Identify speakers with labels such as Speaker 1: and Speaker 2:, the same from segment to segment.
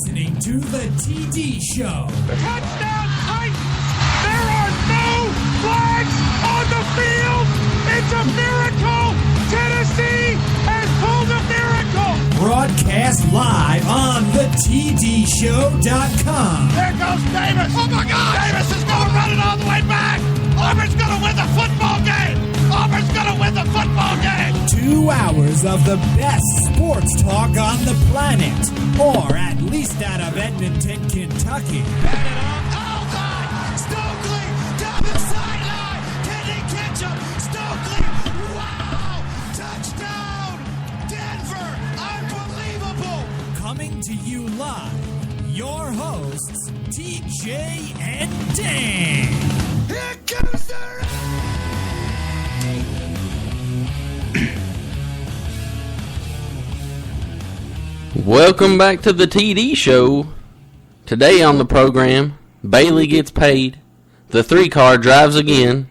Speaker 1: listening to the TD Show.
Speaker 2: Touchdown Titans! There are no flags on the field! It's a miracle! Tennessee has pulled a miracle!
Speaker 1: Broadcast live on thetdshow.com.
Speaker 2: There goes Davis! Oh my God! Davis is going running all the way back! Auburn's going to win the football game! Auburn's going to win the football game!
Speaker 1: 2 hours of the best sports talk on the planet. Or at least out of Edmonton, Kentucky.
Speaker 2: Bat it off. Oh God! Stokely down the sideline! Can he catch him? Stokely! Wow! Touchdown! Denver! Unbelievable!
Speaker 1: Coming to you live, your hosts, TJ and Dan.
Speaker 2: Here comes the rain!
Speaker 3: Welcome back to the TD Show. Today on the program, Bailey gets paid, the 3-car drives again,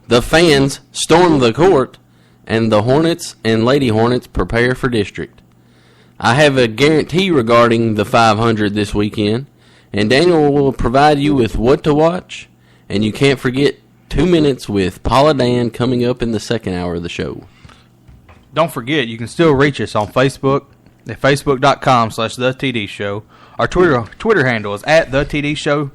Speaker 3: the fans storm the court, and the Hornets and Lady Hornets prepare for district. I have a guarantee regarding the 500 this weekend, and Daniel will provide you with what to watch, and you can't forget 2 minutes with Paula Dan coming up in the second hour of the show.
Speaker 4: Don't forget, you can still reach us on Facebook at facebook.com/TheTDShow. Our Twitter handle is @TheTDShow,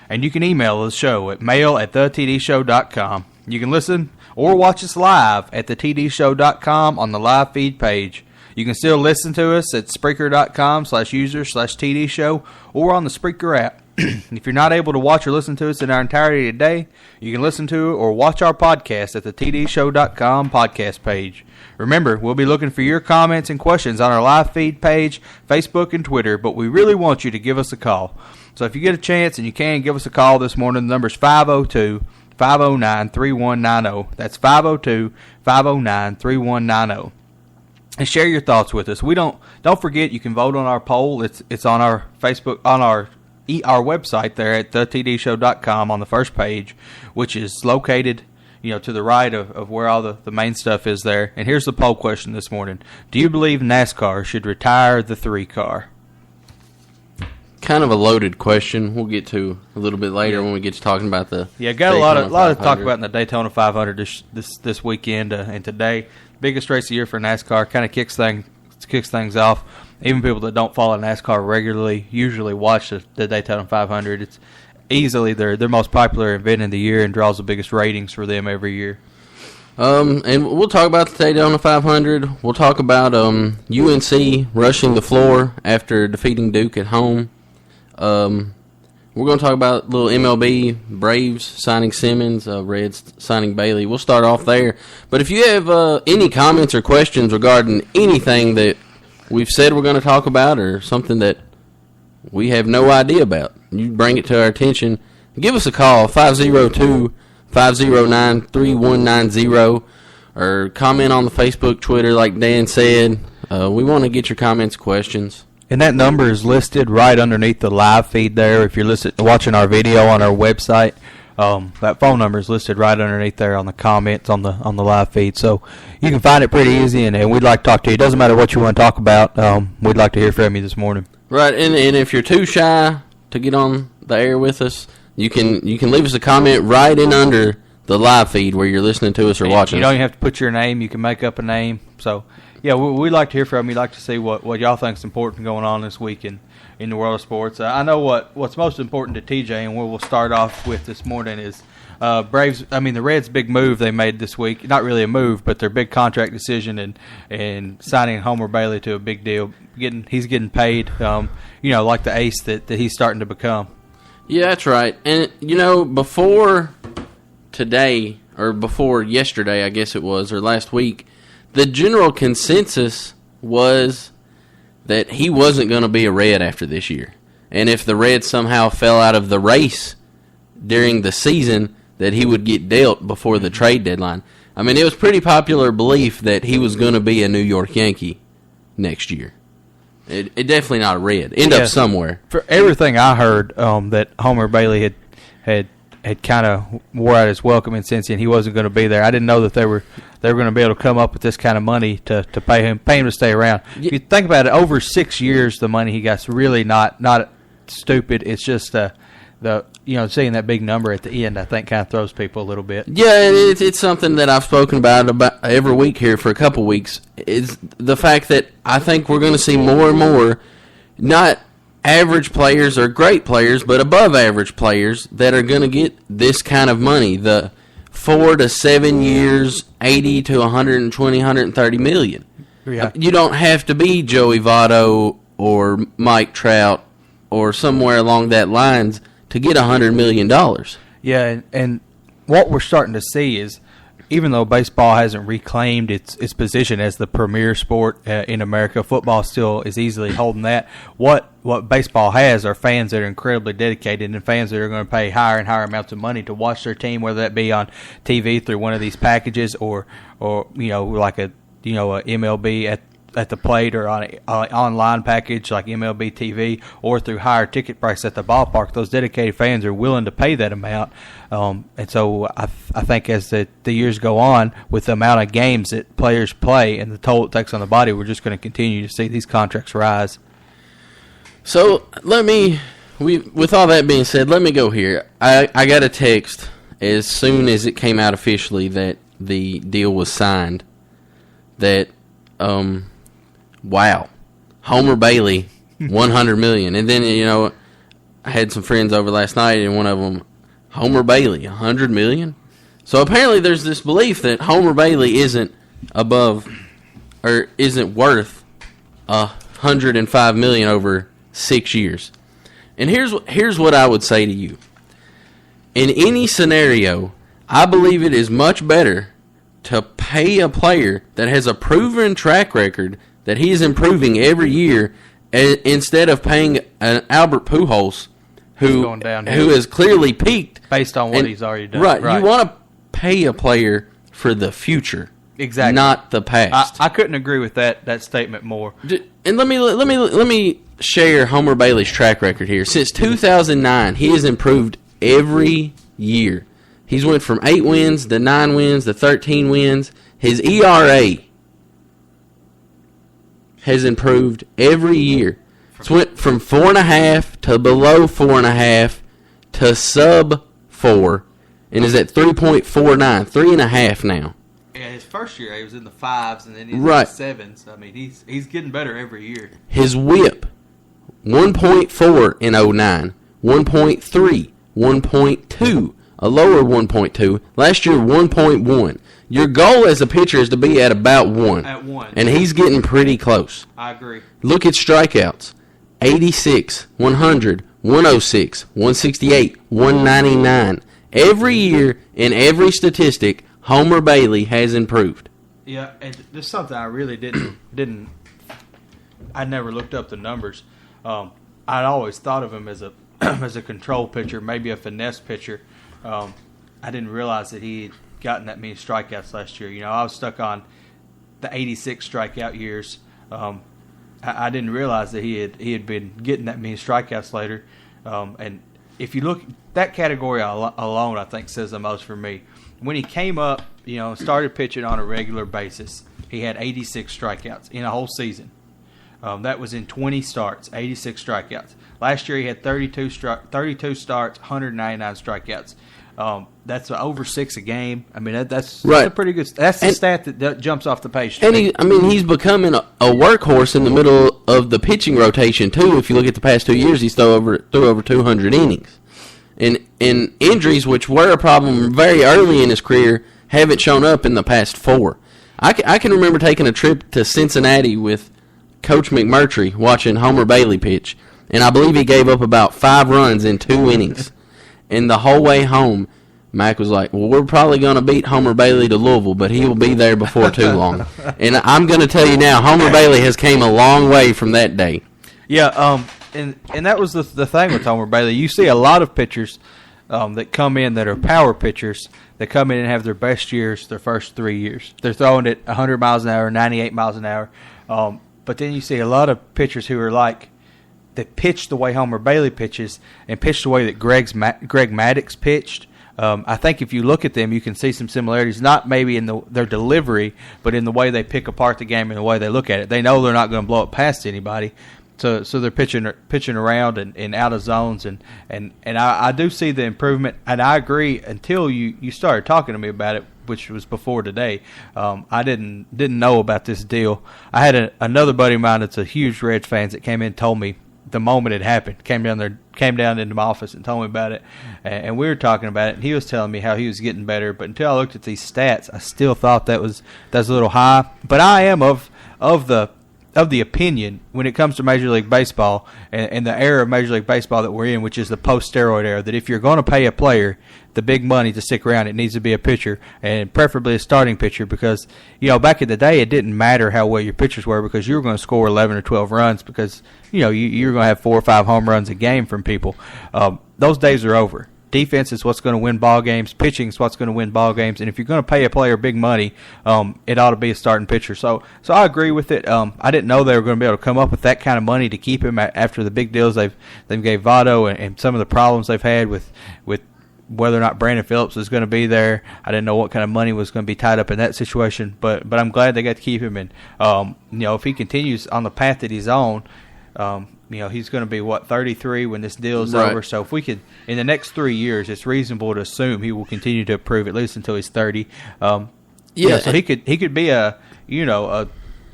Speaker 4: and you can email the show at mail@thetdshow.com. You can listen or watch us live at thetdshow.com on the live feed page. You can still listen to us at Spreaker.com/user/TDShow or on the Spreaker app. If you're not able to watch or listen to us in our entirety today, you can listen to or watch our podcast at the tdshow.com podcast page. Remember, we'll be looking for your comments and questions on our live feed page, Facebook, and Twitter, but we really want you to give us a call. So if you get a chance and you can, give us a call this morning. The number's 502-509-3190. That's 502-509-3190. And share your thoughts with us. Don't forget, you can vote on our poll. It's on our Facebook, on our website there at thetdshow.com on the first page, which is located, to the right of where all the main stuff is there. And here's the poll question this morning. Do you believe NASCAR should retire the 3-car?
Speaker 3: Kind of a loaded question. We'll get to a little bit later when we get to talking about the
Speaker 4: got a lot to talk about in the Daytona 500 this weekend and today. Biggest race of the year for NASCAR. Kind of kicks things off. Even people that don't follow NASCAR regularly usually watch the Daytona 500. It's easily their most popular event in the year and draws the biggest ratings for them every year.
Speaker 3: And we'll talk about the Daytona 500. We'll talk about UNC rushing the floor after defeating Duke at home. We're going to talk about little MLB, Braves signing Simmons, Reds signing Bailey. We'll start off there. But if you have any comments or questions regarding anything that we've said we're going to talk about or something that we have no idea about, you bring it to our attention. Give us a call, 502-509-3190, or comment on the Facebook, Twitter, like Dan said. We want to get your comments, questions.
Speaker 4: And that number is listed right underneath the live feed there. If you're watching our video on our website, that phone number is listed right underneath there on the comments on the live feed. So you can find it pretty easy, and we'd like to talk to you. It doesn't matter what you want to talk about. We'd like to hear from you this morning.
Speaker 3: Right, and if you're too shy to get on the air with us, you can leave us a comment right in under the live feed where you're listening to us or watching.
Speaker 4: You don't even have to put your name. You can make up a name. So, yeah, we'd like to hear from you. We'd like to see what y'all think is important going on this week in the world of sports. I know what's most important to TJ, and what we'll start off with this morning is the Reds' big move they made this week. Not really a move, but their big contract decision and signing Homer Bailey to a big deal. He's getting paid, like the ace that he's starting to become.
Speaker 3: Yeah, that's right. And, before today, or before yesterday, I guess it was, or last week, the general consensus was that he wasn't going to be a Red after this year. And if the Reds somehow fell out of the race during the season, that he would get dealt before the trade deadline. I mean, it was pretty popular belief that he was going to be a New York Yankee next year. It definitely not a Red. End up somewhere.
Speaker 4: For everything I heard, that Homer Bailey had had kind of wore out his welcome in Cincy, and he wasn't going to be there. I didn't know that they were going to be able to come up with this kind of money to pay him to stay around. If you think about it, over 6 years, the money he got's really not stupid. It's just seeing that big number at the end, I think, kind of throws people a little bit.
Speaker 3: Yeah, it's something that I've spoken about every week here for a couple weeks. Is the fact that I think we're going to see more and more, not average players or great players, but above average players that are going to get this kind of money. The 4 to 7 years, 80 to 120, 130 million.
Speaker 4: Yeah.
Speaker 3: You don't have to be Joey Votto or Mike Trout or somewhere along that lines to get $100 million.
Speaker 4: Yeah, and what we're starting to see is, even though baseball hasn't reclaimed its position as the premier sport in America, football still is easily holding that. What baseball has are fans that are incredibly dedicated and fans that are going to pay higher and higher amounts of money to watch their team, whether that be on TV through one of these packages or like a MLB at the plate or on an online package like MLB TV or through higher ticket price at the ballpark. Those dedicated fans are willing to pay that amount. And so I think as the years go on, with the amount of games that players play and the toll it takes on the body, we're just going to continue to see these contracts rise.
Speaker 3: So with all that being said, let me go here. I got a text as soon as it came out officially that the deal was signed that wow, Homer Bailey, $100 million. And then, I had some friends over last night, and one of them, Homer Bailey, $100 million? So apparently there's this belief that Homer Bailey isn't above or isn't worth $105 million over 6 years. And here's what I would say to you. In any scenario, I believe it is much better to pay a player that has a proven track record that he is improving every year, instead of paying an Albert Pujols who has clearly peaked
Speaker 4: based on what he's already done.
Speaker 3: Right. You want to pay a player for the future,
Speaker 4: exactly,
Speaker 3: not the past.
Speaker 4: I couldn't agree with that statement more.
Speaker 3: And let me share Homer Bailey's track record here. Since 2009, he has improved every year. He's went from 8 wins to 9 wins to 13 wins. His ERA has improved every year. It's went from 4.5 to below 4.5 to sub 4, and is at 3.49, 3.5 now.
Speaker 4: Yeah, his first year he was in the 5s, and then he's in the 7s. I mean, he's getting better every year.
Speaker 3: His WHIP, 1.4 in 09, 1.3, 1.2, a lower 1.2. Last year, 1.1. Your goal as a pitcher is to be at about 1.
Speaker 4: At 1.
Speaker 3: And he's getting pretty close.
Speaker 4: I agree.
Speaker 3: Look at strikeouts. 86, 100, 106, 168, 199. Every year, in every statistic, Homer Bailey has improved.
Speaker 4: Yeah, and this is something I really didn't. I never looked up the numbers. I'd always thought of him as a as a control pitcher, maybe a finesse pitcher. I didn't realize that he had gotten that many strikeouts last year. I was stuck on the 86 strikeout years. I didn't realize that he had been getting that many strikeouts later. And if you look, that category alone, I think, says the most for me. When he came up, started pitching on a regular basis, he had 86 strikeouts in a whole season. That was in 20 starts, 86 strikeouts. Last year he had 32 starts, 199 strikeouts. That's over 6 a game. I mean, that's a pretty good. That's the stat that jumps off the page.
Speaker 3: And he's becoming a workhorse in the middle of the pitching rotation too. If you look at the past 2 years, he's threw over 200 innings. And injuries, which were a problem very early in his career, haven't shown up in the past 4. I can remember taking a trip to Cincinnati with Coach McMurtry watching Homer Bailey pitch, and I believe he gave up about 5 runs in 2 innings. And the whole way home, Mac was like, well, we're probably going to beat Homer Bailey to Louisville, but he will be there before too long. And I'm going to tell you now, Homer Bailey has came a long way from that day.
Speaker 4: Yeah, and that was the thing with Homer Bailey. You see a lot of pitchers that come in that are power pitchers that come in and have their best years their first 3 years. They're throwing it 100 miles an hour, 98 miles an hour. But then you see a lot of pitchers who are that pitch the way Homer Bailey pitches and pitch the way that Greg Maddux pitched. I think if you look at them, you can see some similarities, not maybe in their delivery, but in the way they pick apart the game and the way they look at it. They know they're not going to blow it past anybody, so they're pitching around and out of zones, and I do see the improvement, and I agree until you started talking to me about it, which was before today. I didn't know about this deal. I had another buddy of mine that's a huge Reds fan that came in and told me the moment it happened. Came down into my office and told me about it, and we were talking about it, and he was telling me how he was getting better, but until I looked at these stats, I still thought that was a little high. But I am of the opinion when it comes to Major League Baseball and the era of Major League Baseball that we're in, which is the post-steroid era, that if you're going to pay a player the big money to stick around, it needs to be a pitcher, and preferably a starting pitcher, because, back in the day, it didn't matter how well your pitchers were, because you were going to score 11 or 12 runs, because, you're going to have 4 or 5 home runs a game from people. Those days are over. Defense is what's going to win ball games. Pitching is what's going to win ball games. And if you're going to pay a player big money, it ought to be a starting pitcher. So I agree with it. I didn't know they were going to be able to come up with that kind of money to keep him after the big deals they gave Votto and some of the problems they've had with whether or not Brandon Phillips is going to be there. I didn't know what kind of money was going to be tied up in that situation. But I'm glad they got to keep him. And if he continues on the path that he's on. He's going to be, 33 when this deal is over. So if we could, in the next 3 years, it's reasonable to assume he will continue to improve at least until he's 30. So he could be a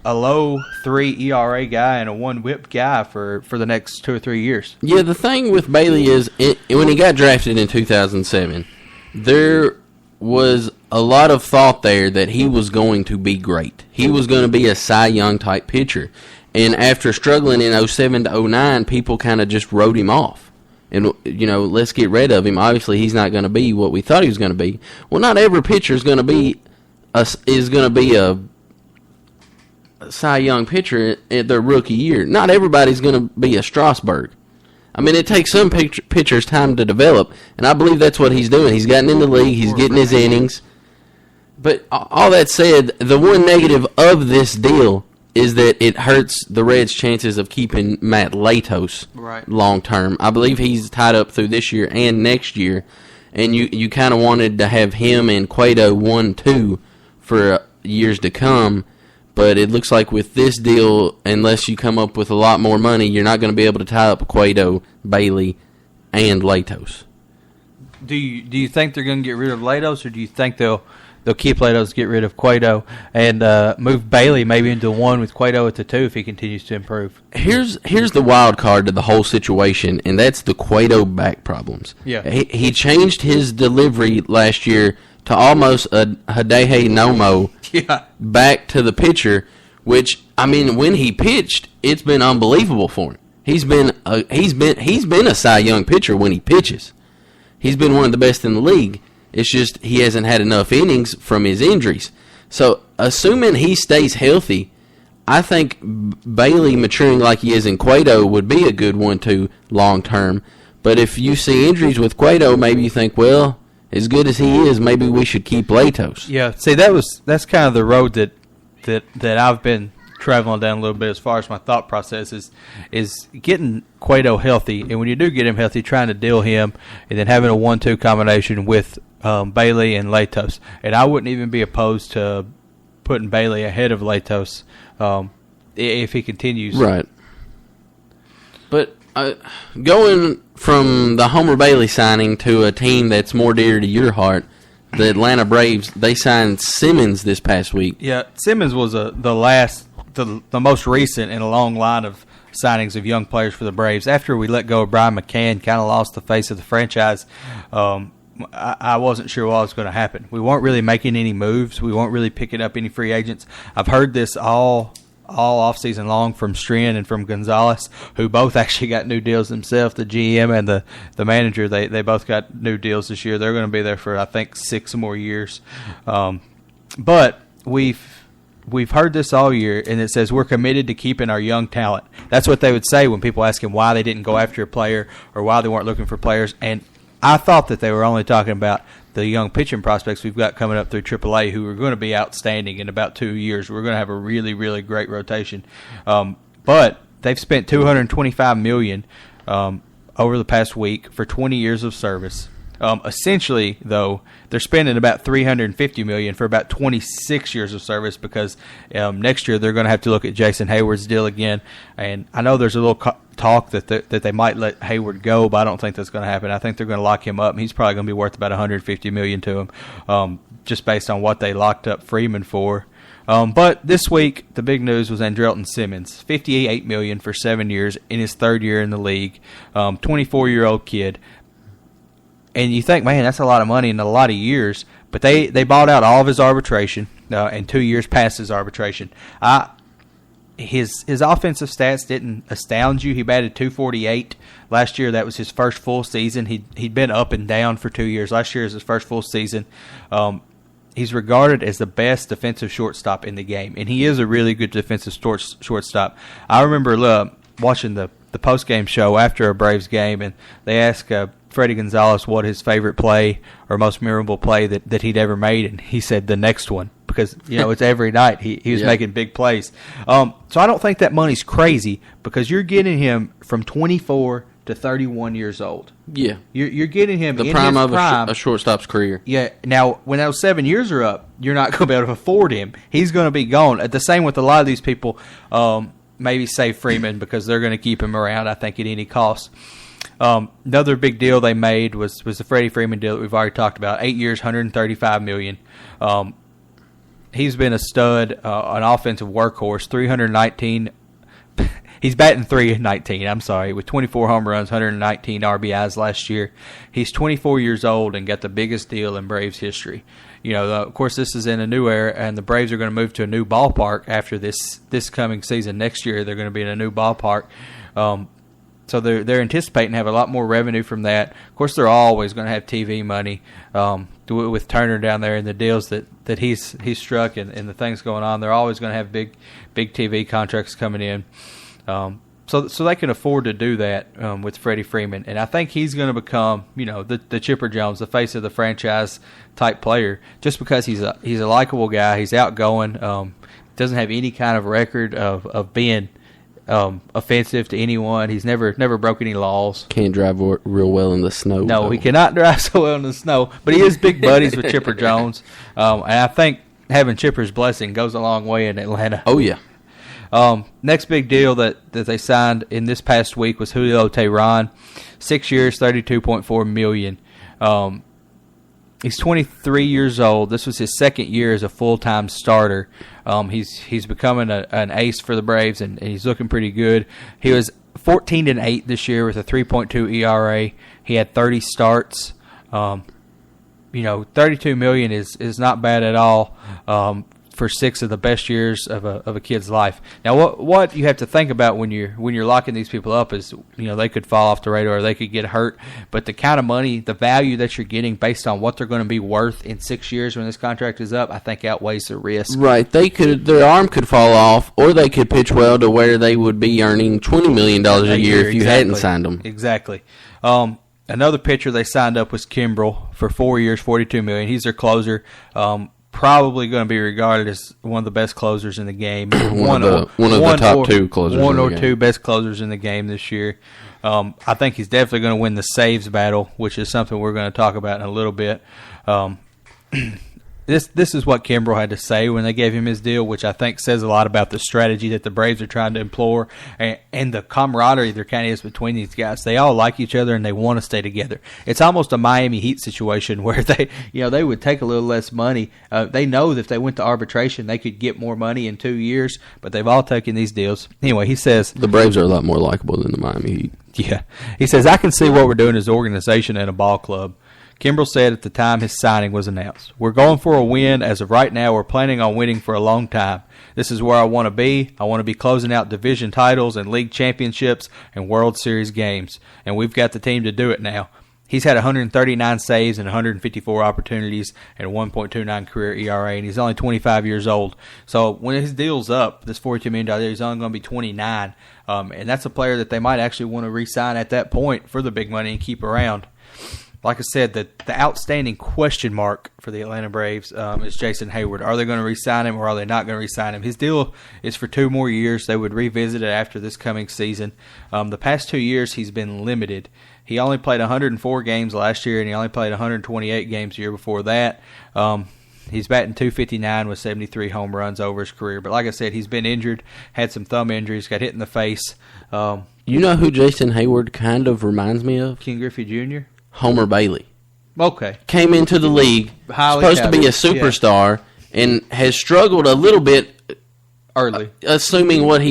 Speaker 4: low 3 ERA guy and a 1 WHIP guy for the next 2 or 3 years.
Speaker 3: Yeah, the thing with Bailey is when he got drafted in 2007, there was a lot of thought there that he was going to be great. He was going to be a Cy Young type pitcher. And after struggling in 07 to 09, people kind of just wrote him off. And, let's get rid of him. Obviously, he's not going to be what we thought he was going to be. Well, not every pitcher is going to be a Cy Young pitcher at their rookie year. Not everybody's going to be a Strasburg. I mean, it takes some pitchers time to develop, and I believe that's what he's doing. He's gotten in the league. He's getting his innings. But all that said, the one negative of this deal is that it hurts the Reds' chances of keeping Matt Latos long term. I believe he's tied up through this year and next year, and you kind of wanted to have him and Cueto 1-2 for years to come, but it looks like with this deal, unless you come up with a lot more money, you're not going to be able to tie up Cueto, Bailey, and Latos.
Speaker 4: Do you think they're going to get rid of Latos, or do you think they'll keep Latos, get rid of Cueto, and move Bailey maybe into 1 with Cueto at the 2 if he continues to improve?
Speaker 3: Here's the wild card to the whole situation, and that's the Cueto back problems.
Speaker 4: Yeah,
Speaker 3: he changed his delivery last year to almost a Hideo Nomo back to the pitcher, which, I mean, when he pitched, it's been unbelievable for him. He's been a Cy Young pitcher when he pitches. He's been one of the best in the league. It's just he hasn't had enough innings from his injuries. So, assuming he stays healthy, I think Bailey maturing like he is in Cueto would be a good 1-2 long term. But if you see injuries with Cueto, maybe you think, well, as good as he is, maybe we should keep Latos.
Speaker 4: Yeah, see, that's kind of the road that I've been traveling down a little bit as far as my thought process is getting Cueto healthy, and when you do get him healthy, trying to deal him, and then having a 1-2 combination with Bailey and Latos. And I wouldn't even be opposed to putting Bailey ahead of Latos if he continues.
Speaker 3: Right. But going from the Homer Bailey signing to a team that's more dear to your heart, the Atlanta Braves, they signed Simmons this past week.
Speaker 4: Yeah, Simmons was the most recent in a long line of signings of young players for the Braves. After we let go of Brian McCann, kind of lost the face of the franchise, I wasn't sure what was going to happen. We weren't really making any moves. We weren't really picking up any free agents. I've heard this all offseason long from Strin and from Gonzalez, who both actually got new deals themselves. The GM and the manager, they both got new deals this year. They're going to be there for, I think, 6 more years. But we've heard this all year, and it says we're committed to keeping our young talent. That's what they would say when people ask him why they didn't go after a player or why they weren't looking for players. And I thought that they were only talking about the young pitching prospects we've got coming up through AAA who are going to be outstanding in about 2 years. We're going to have a really, really great rotation. But they've spent $225 million over the past week for 20 years of service. Essentially, though, they're spending about $350 million for about 26 years of service because next year they're going to have to look at Jason Hayward's deal again. And I know there's a little talk that they might let Hayward go, but I don't think that's going to happen. I think they're going to lock him up, and he's probably going to be worth about $150 million to them, just based on what they locked up Freeman for. But this week, the big news was Andrelton Simmons, $58 million for 7 years in his third year in the league, 24-year-old kid. And you think, man, that's a lot of money in a lot of years. But they bought out all of his arbitration and 2 years past his arbitration. His offensive stats didn't astound you. He batted .248 last year. That was his first full season. He'd been up and down for 2 years. Last year was his first full season. He's regarded as the best defensive shortstop in the game, and he is a really good defensive shortstop. I remember watching the post-game show after a Braves game, and they asked Freddie Gonzalez what his favorite play or most memorable play that he'd ever made, and he said the next one because, it's every night he was making big plays. So I don't think that money's crazy because you're getting him from 24 to 31 years old.
Speaker 3: Yeah.
Speaker 4: You're getting him
Speaker 3: the
Speaker 4: in
Speaker 3: prime
Speaker 4: his
Speaker 3: of
Speaker 4: prime.
Speaker 3: a shortstop's career.
Speaker 4: Yeah. Now, when those 7 years are up, you're not going to be able to afford him. He's going to be gone. The same with a lot of these people, maybe save Freeman because they're going to keep him around, I think, at any cost. Another big deal they made was the Freddie Freeman deal that we've already talked about. 8 years, $135 million. He's been a stud, an offensive workhorse, 319. He's batting .319, I'm sorry, with 24 home runs, 119 RBIs last year. He's 24 years old and got the biggest deal in Braves history. Of course, this is in a new era, and the Braves are going to move to a new ballpark after this coming season. Next year, they're going to be in a new ballpark. So they're anticipating to have a lot more revenue from that. Of course, they're always going to have TV money with Turner down there and the deals that he's struck and the things going on. They're always going to have big TV contracts coming in. So they can afford to do that with Freddie Freeman. And I think he's going to become, the Chipper Jones, the face of the franchise type player, just because he's a likable guy. He's outgoing, doesn't have any kind of record of being offensive to anyone. He's never broke any laws.
Speaker 3: Can't drive real well in the snow.
Speaker 4: No,
Speaker 3: though.
Speaker 4: He cannot drive so well in the snow. But he is big buddies with Chipper Jones. And I think having Chipper's blessing goes a long way in Atlanta.
Speaker 3: Oh, yeah.
Speaker 4: Next big deal that they signed in this past week was Julio Teheran. 6 years, $32.4 million. He's 23 years old. This was his second year as a full-time starter. He's becoming an ace for the Braves, and he's looking pretty good. He was 14-8 this year with a 3.2 ERA. He had 30 starts. $32 million is not bad at all for 6 of the best years of a kid's life. Now, what you have to think about when you're locking these people up is, they could fall off the radar or they could get hurt. But the kind of money, the value that you're getting based on what they're going to be worth in 6 years when this contract is up, I think outweighs the risk.
Speaker 3: Right. Their arm could fall off, or they could pitch well to where they would be earning $20 million a year if you hadn't signed them.
Speaker 4: Exactly. Another pitcher they signed up was Kimbrel for 4 years, $42 million. He's their closer. Probably going to be regarded as one of the best closers in the game.
Speaker 3: one of the top two closers.
Speaker 4: One or two best closers in the game this year. I think he's definitely going to win the saves battle, which is something we're going to talk about in a little bit. This is what Kimbrel had to say when they gave him his deal, which I think says a lot about the strategy that the Braves are trying to employ and the camaraderie there kind of is between these guys. They all like each other and they want to stay together. It's almost a Miami Heat situation where they would take a little less money. They know that if they went to arbitration, they could get more money in 2 years, but they've all taken these deals. Anyway, he says
Speaker 3: the Braves are a lot more likable than the Miami Heat.
Speaker 4: Yeah, he says I can see what we're doing as an organization and a ball club. Kimbrel said at the time his signing was announced, "We're going for a win. As of right now, we're planning on winning for a long time. This is where I want to be. I want to be closing out division titles and league championships and World Series games, and we've got the team to do it now." He's had 139 saves and 154 opportunities and a 1.29 career ERA, and he's only 25 years old. So when his deal's up, this $42 million deal, he's only going to be 29, and that's a player that they might actually want to re-sign at that point for the big money and keep around. like I said, the outstanding question mark for the Atlanta Braves is Jason Hayward. Are they going to re-sign him or are they not going to re-sign him? His deal is for 2 more years. They would revisit it after this coming season. The past 2 years, he's been limited. He only played 104 games last year, and he only played 128 games the year before that. He's batting .259 with 73 home runs over his career. But like I said, he's been injured, had some thumb injuries, got hit in the face.
Speaker 3: You know who Jason Hayward kind of reminds me of?
Speaker 4: Ken Griffey Jr.?
Speaker 3: Homer Bailey.
Speaker 4: Okay.
Speaker 3: Came into the league, supposed to be a superstar, and has struggled a little bit
Speaker 4: early,
Speaker 3: assuming what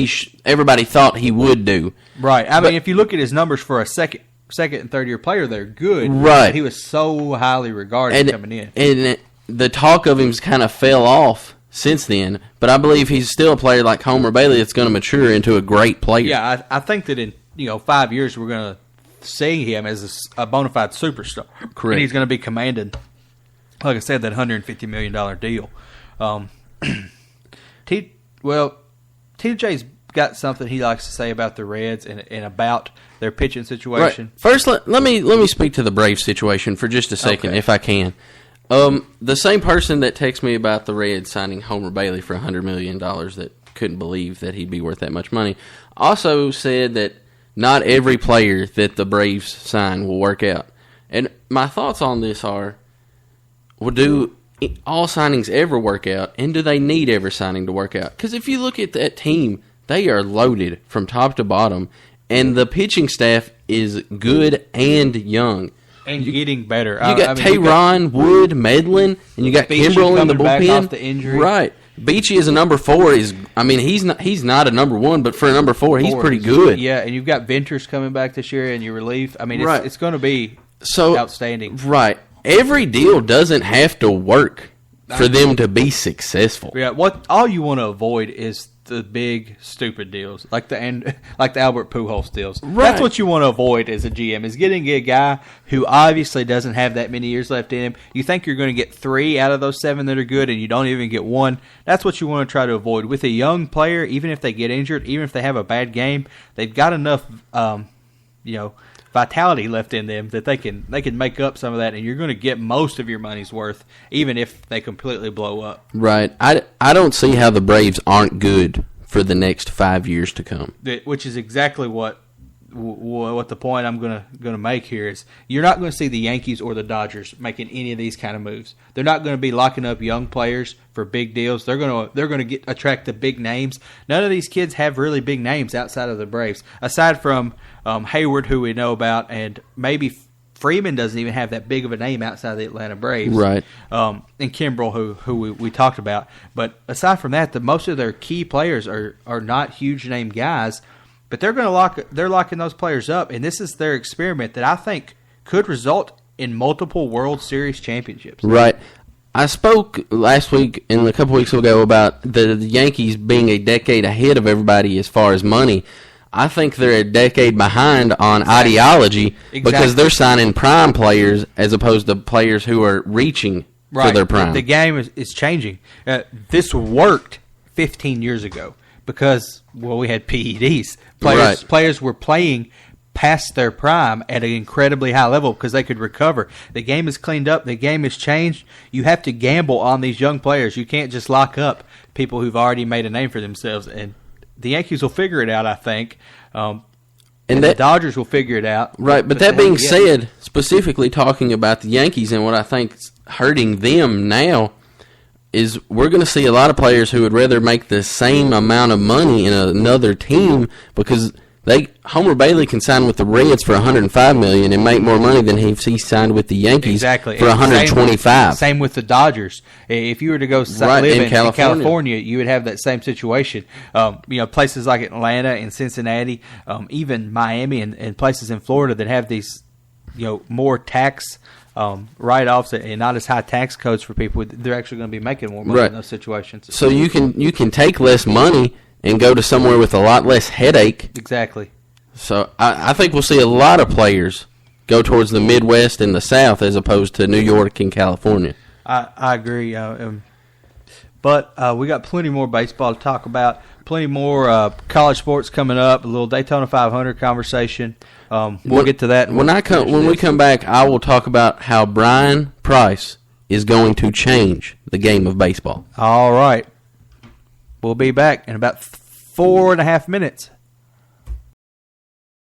Speaker 3: everybody thought he would do.
Speaker 4: Right. I mean, if you look at his numbers for a second and third-year player, they're good.
Speaker 3: Right.
Speaker 4: He was so highly regarded coming in.
Speaker 3: And the talk of him's kind of fell off since then, but I believe he's still a player like Homer Bailey that's going to mature into a great player.
Speaker 4: Yeah, I think that in 5 years we're going to see him as a bona fide superstar.
Speaker 3: Correct.
Speaker 4: And he's going to be commanding, like I said, that $150 million deal. TJ's got something he likes to say about the Reds and about their pitching situation.
Speaker 3: Right. First, let me speak to the Braves situation for just a second, if I can. The same person that texted me about the Reds signing Homer Bailey for $100 million that couldn't believe that he'd be worth that much money also said that not every player that the Braves sign will work out. And my thoughts on this are, well, do all signings ever work out, and do they need every signing to work out? Because if you look at that team, they are loaded from top to bottom, and the pitching staff is good and young.
Speaker 4: And getting better.
Speaker 3: You got Tehran, Wood, Medlin, and you got Kimbrel in the bullpen.
Speaker 4: Back off the injury.
Speaker 3: Right. Beachy is a number 4. He's not a number 1, but for a number 4, he's pretty good.
Speaker 4: Yeah, and you've got Venters coming back this year, and your relief. I mean, it's going to be outstanding.
Speaker 3: Right. Every deal doesn't have to work for them to be successful.
Speaker 4: Yeah. All you want to avoid is the big stupid deals, like the Albert Pujols deals.
Speaker 3: Right.
Speaker 4: That's what you want to avoid as a GM, is getting a guy who obviously doesn't have that many years left in him. You think you're going to get 3 out of those 7 that are good, and you don't even get 1. That's what you want to try to avoid. With a young player, even if they get injured, even if they have a bad game, they've got enough, vitality left in them that they can make up some of that, and you're going to get most of your money's worth, even if they completely blow up.
Speaker 3: Right. I don't see how the Braves aren't good for the next 5 years to come.
Speaker 4: Which is exactly what the point I'm gonna make here is, you're not going to see the Yankees or the Dodgers making any of these kind of moves. They're not going to be locking up young players for big deals. They're going to attract the big names. None of these kids have really big names outside of the Braves, aside from Hayward, who we know about, and maybe Freeman doesn't even have that big of a name outside of the Atlanta Braves.
Speaker 3: Right.
Speaker 4: And Kimbrel, who we talked about. But aside from that, most of their key players are not huge name guys. But they're locking those players up, and this is their experiment that I think could result in multiple World Series championships.
Speaker 3: Right. I spoke last week and a couple weeks ago about the Yankees being a decade ahead of everybody as far as money. I think they're a decade behind on ideology because they're signing prime players as opposed to players who are reaching for their prime.
Speaker 4: The game is changing. This worked 15 years ago because, we had PEDs. Players were playing past their prime at an incredibly high level because they could recover. The game is cleaned up. The game has changed. You have to gamble on these young players. You can't just lock up people who've already made a name for themselves. And the Yankees will figure it out, I think. And the Dodgers will figure it out.
Speaker 3: Right, but that being said, specifically talking about the Yankees and what I think's hurting them now is we're going to see a lot of players who would rather make the same amount of money in another team because Homer Bailey can sign with the Reds for $105 million and make more money than if he signed with the Yankees for $125.
Speaker 4: Same with the Dodgers. If you were to go live in California, you would have that same situation. Places like Atlanta and Cincinnati, even Miami and places in Florida that have these, more tax write-offs and not as high tax codes for people, they're actually going to be making more money in those situations.
Speaker 3: So you can take less money and go to somewhere with a lot less headache.
Speaker 4: Exactly.
Speaker 3: So I think we'll see a lot of players go towards the Midwest and the South as opposed to New York and California.
Speaker 4: I agree. But we got plenty more baseball to talk about, plenty more college sports coming up, a little Daytona 500 conversation. We'll get to that
Speaker 3: when we come back. I will talk about how Brian Price is going to change the game of baseball.
Speaker 4: All right. We'll be back in about 4.5 minutes.